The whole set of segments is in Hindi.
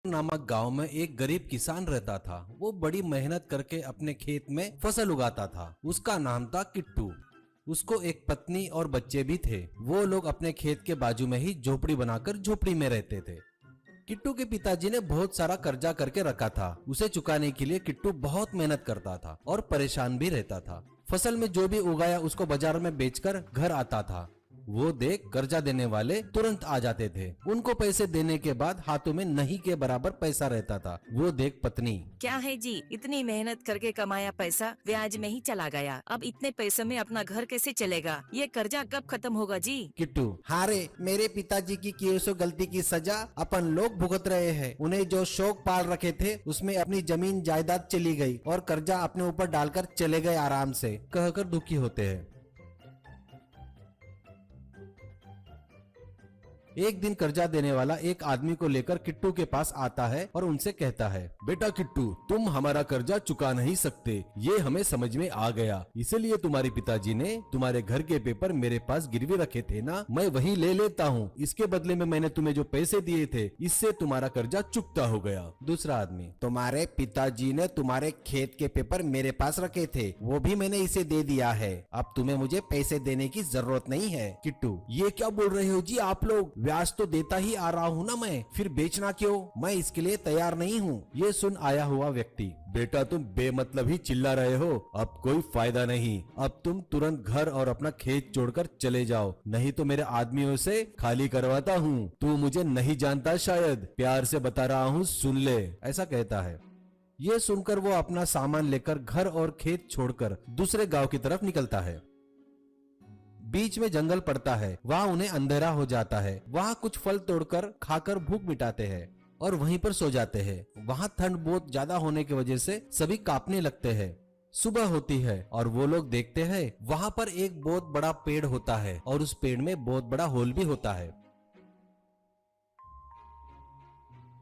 नामक गांव में एक गरीब किसान रहता था। वो बड़ी मेहनत करके अपने खेत में फसल उगाता था। उसका नाम था किट्टू। उसको एक पत्नी और बच्चे भी थे। वो लोग अपने खेत के बाजू में ही झोपड़ी बनाकर झोपड़ी में रहते थे। किट्टू के पिताजी ने बहुत सारा कर्जा करके रखा था। उसे चुकाने के लिए किट्टू बहुत मेहनत करता था और परेशान भी रहता था। फसल में जो भी उगाया उसको बाजार में बेचकर घर आता था। वो देख कर्जा देने वाले तुरंत आ जाते थे। उनको पैसे देने के बाद हाथों में नहीं के बराबर पैसा रहता था। वो देख पत्नी, क्या है जी, इतनी मेहनत करके कमाया पैसा ब्याज में ही चला गया। अब इतने पैसे में अपना घर कैसे चलेगा? ये कर्जा कब खत्म होगा जी? किट्टू, हारे मेरे पिताजी की किए सो गलती की सजा अपन लोग भुगत रहे हैं। उन्हें जो शौक पाल रखे थे उसमें अपनी जमीन जायदाद चली गई और कर्जा अपने ऊपर डालकर चले गए आराम से, कहकर दुखी होते हैं। एक दिन कर्जा देने वाला एक आदमी को लेकर किट्टू के पास आता है और उनसे कहता है, बेटा किट्टू, तुम हमारा कर्जा चुका नहीं सकते, ये हमें समझ में आ गया। इसीलिए तुम्हारे पिताजी ने तुम्हारे घर के पेपर मेरे पास गिरवी रखे थे ना, मैं वही ले लेता हूँ। इसके बदले में मैंने तुम्हें जो पैसे दिए थे, इससे तुम्हारा कर्जा चुकता हो गया। दूसरा आदमी, तुम्हारे पिताजी ने तुम्हारे खेत के पेपर मेरे पास रखे थे, वो भी मैंने इसे दे दिया है। अब तुम्हें मुझे पैसे देने की जरूरत नहीं है। किट्टू, ये क्या बोल रहे हो जी आप लोग? ब्याज तो देता ही आ रहा हूँ ना मैं, फिर बेचना क्यों? मैं इसके लिए तैयार नहीं हूँ। ये सुन आया हुआ व्यक्ति, बेटा तुम बेमतलब ही चिल्ला रहे हो, अब कोई फायदा नहीं। अब तुम तुरंत घर और अपना खेत छोड़कर चले जाओ, नहीं तो मेरे आदमियों से खाली करवाता हूँ। तू मुझे नहीं जानता शायद, प्यार से बता रहा हूँ, सुन ले, ऐसा कहता है। ये सुनकर वो अपना सामान लेकर घर और खेत छोड़कर दूसरे गांव की तरफ निकलता है। बीच में जंगल पड़ता है, वहाँ उन्हें अंधेरा हो जाता है। वहाँ कुछ फल तोड़कर खाकर भूख मिटाते हैं और वहीं पर सो जाते हैं। वहाँ ठंड बहुत ज्यादा होने की वजह से सभी कांपने लगते हैं। सुबह होती है और वो लोग देखते हैं वहाँ पर एक बहुत बड़ा पेड़ होता है और उस पेड़ में बहुत बड़ा होल भी होता है।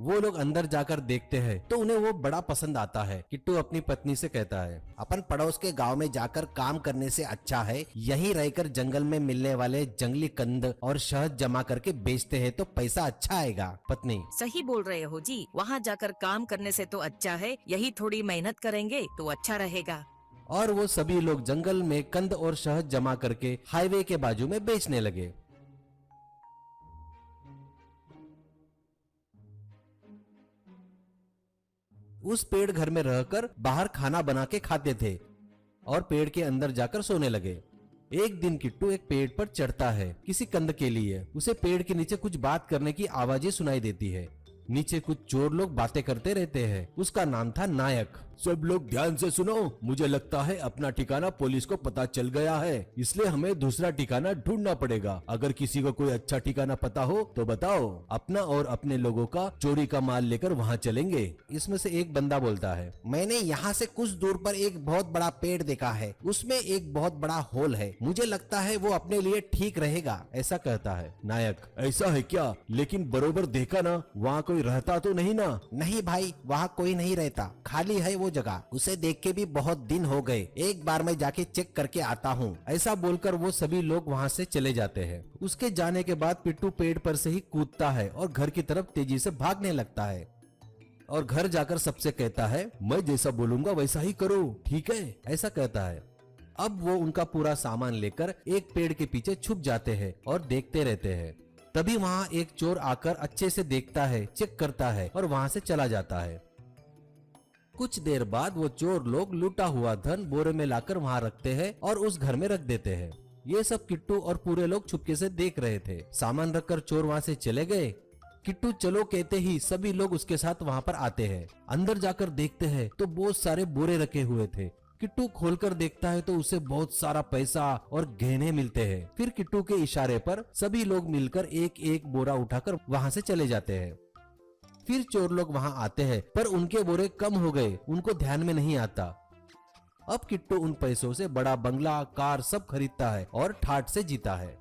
वो लोग अंदर जाकर देखते हैं तो उन्हें वो बड़ा पसंद आता है। किट्टू अपनी पत्नी से कहता है, अपन पड़ोस के गांव में जाकर काम करने से अच्छा है यहीं रहकर जंगल में मिलने वाले जंगली कंद और शहद जमा करके बेचते हैं तो पैसा अच्छा आएगा। पत्नी, सही बोल रहे हो जी, वहाँ जाकर काम करने से तो अच्छा है यही थोड़ी मेहनत करेंगे तो अच्छा रहेगा। और वो सभी लोग जंगल में कंद और शहद जमा करके हाईवे के बाजू में बेचने लगे। उस पेड़ घर में रहकर बाहर खाना बना के खाते थे और पेड़ के अंदर जाकर सोने लगे। एक दिन किट्टू एक पेड़ पर चढ़ता है किसी कंद के लिए। उसे पेड़ के नीचे कुछ बात करने की आवाजें सुनाई देती है। नीचे कुछ चोर लोग बातें करते रहते हैं। उसका नाम था नायक। सब लोग ध्यान से सुनो, मुझे लगता है अपना ठिकाना पुलिस को पता चल गया है, इसलिए हमें दूसरा ठिकाना ढूंढना पड़ेगा। अगर किसी को कोई अच्छा ठिकाना पता हो तो बताओ, अपना और अपने लोगों का चोरी का माल लेकर वहाँ चलेंगे। इसमें से एक बंदा बोलता है, मैंने यहाँ से कुछ दूर पर एक बहुत बड़ा पेड़ देखा है, उसमें एक बहुत बड़ा होल है, मुझे लगता है वो अपने लिए ठीक रहेगा। ऐसा कहता है नायक। ऐसा है क्या? लेकिन बरोबर देखा ना, वहाँ कोई रहता तो नहीं ना? नहीं भाई, वहाँ कोई नहीं रहता, खाली है वो जगह। उसे देख के भी बहुत दिन हो गए, एक बार मैं जाके चेक करके आता हूँ। ऐसा बोलकर वो सभी लोग वहाँ से चले जाते हैं। उसके जाने के बाद पिट्टू पेड़ पर से ही कूदता है और घर की तरफ तेजी से भागने लगता है और घर जाकर सबसे कहता है, मैं जैसा बोलूंगा वैसा ही करो, ठीक है? ऐसा कहता है। अब वो उनका पूरा सामान लेकर एक पेड़ के पीछे छुप जाते हैं और देखते रहते हैं। तभी वहाँ एक चोर आकर अच्छे से देखता है, चेक करता है और वहाँ से चला जाता है। कुछ देर बाद वो चोर लोग लूटा हुआ धन बोरे में लाकर वहाँ रखते हैं और उस घर में रख देते हैं। ये सब किट्टू और पूरे लोग चुपके से देख रहे थे। सामान रखकर चोर वहाँ से चले गए। किट्टू चलो कहते ही सभी लोग उसके साथ वहाँ पर आते हैं। अंदर जाकर देखते हैं तो बहुत सारे बोरे रखे हुए थे। किट्टू खोलकर देखता है तो उसे बहुत सारा पैसा और गहने मिलते हैं। फिर किट्टू के इशारे पर सभी लोग मिलकर एक एक बोरा उठाकर वहाँ से चले जाते हैं। फिर चोर लोग वहाँ आते हैं पर उनके बोरे कम हो गए, उनको ध्यान में नहीं आता। अब किट्टू उन पैसों से बड़ा बंगला, कार सब खरीदता है और ठाठ से जीता है।